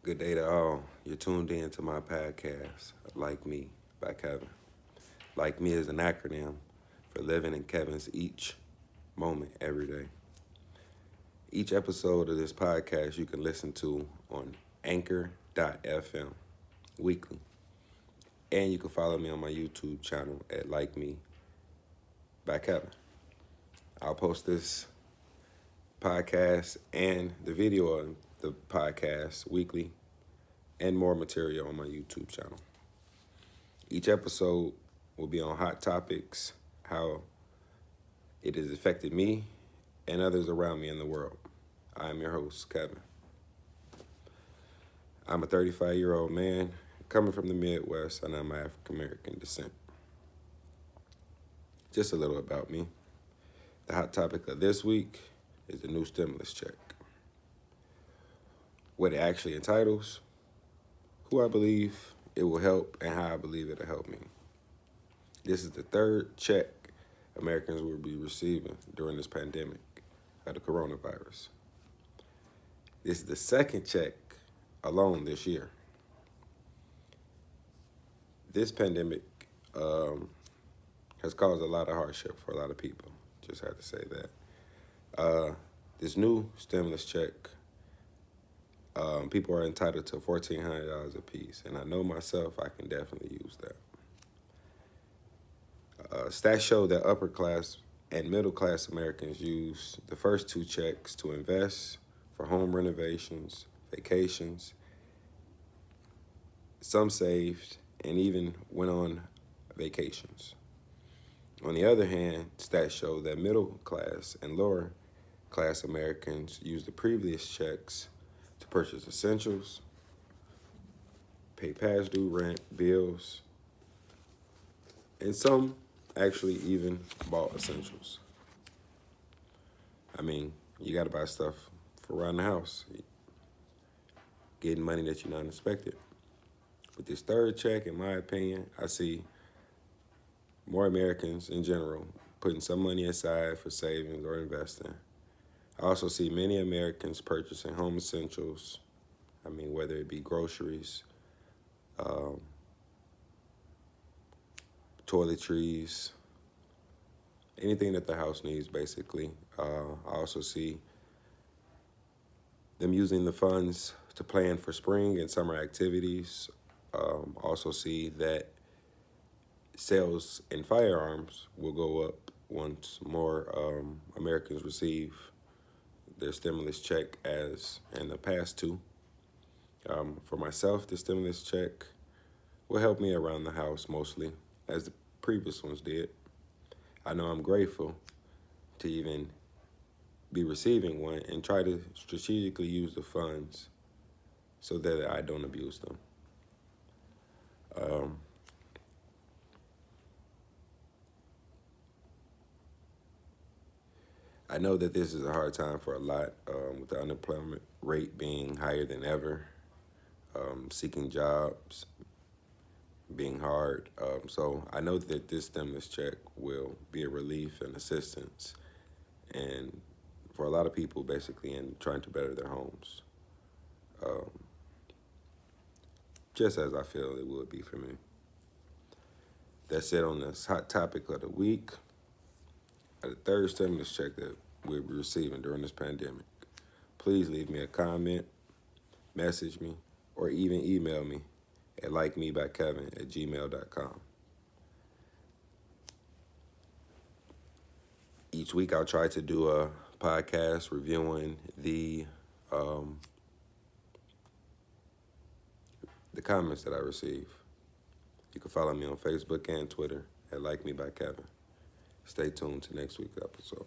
Good day to all. You're tuned in to my podcast, Like Me by Kevin. Like Me is an acronym for living in Kevin's each moment every day. Each episode of this podcast you can listen to on anchor.fm weekly. And you can follow me on my YouTube channel at Like Me by Kevin. I'll post this podcast and the video of the podcast weekly and more material on my YouTube channel. Each episode will be on hot topics, how it has affected me and others around me in the world. I am your host, Kevin. I'm a 35-year-old man coming from the Midwest, and I'm African-American descent. Just a little about me. The hot topic of this week is the new stimulus check. What it actually entitles, who I believe it will help, and how I believe it'll help me. This is the third check Americans will be receiving during this pandemic of the coronavirus. This is the second check alone this year. This pandemic has caused a lot of hardship for a lot of people. Just had to say that. This new stimulus check, people are entitled to $1,400 a piece, and I know myself I can definitely use that. Stats show that upper class and middle class Americans use the first two checks to invest for home renovations, vacations. Some saved and even went on vacations. On the other hand, stats show that middle class and lower class Americans used the previous checks to purchase essentials, pay past due rent, bills, and some actually even bought essentials. I mean, you got to buy stuff for around the house, getting money that you're not expected. With this third check, in my opinion, I see more Americans in general putting some money aside for savings or investing. I also see many Americans purchasing home essentials. I mean, whether it be groceries, toiletries, anything that the house needs, basically. I also see them using the funds to plan for spring and summer activities. Also see that sales in firearms will go up once more Americans receive their stimulus check as in the past two. For myself, the stimulus check will help me around the house mostly, as the previous ones did. I know I'm grateful to even be receiving one and try to strategically use the funds so that I don't abuse them. I know that this is a hard time for a lot, with the unemployment rate being higher than ever, seeking jobs being hard. So I know that this stimulus check will be a relief and assistance, and for a lot of people, basically, in trying to better their homes, just as I feel it would be for me. That's it on this hot topic of the week. The third stimulus check that we'll be receiving during this pandemic. Please leave me a comment, message me, or even email me at likemebykevin@gmail.com. Each week I'll try to do a podcast reviewing the comments that I receive. You can follow me on Facebook and Twitter at likemebykevin. Stay tuned to next week's episode.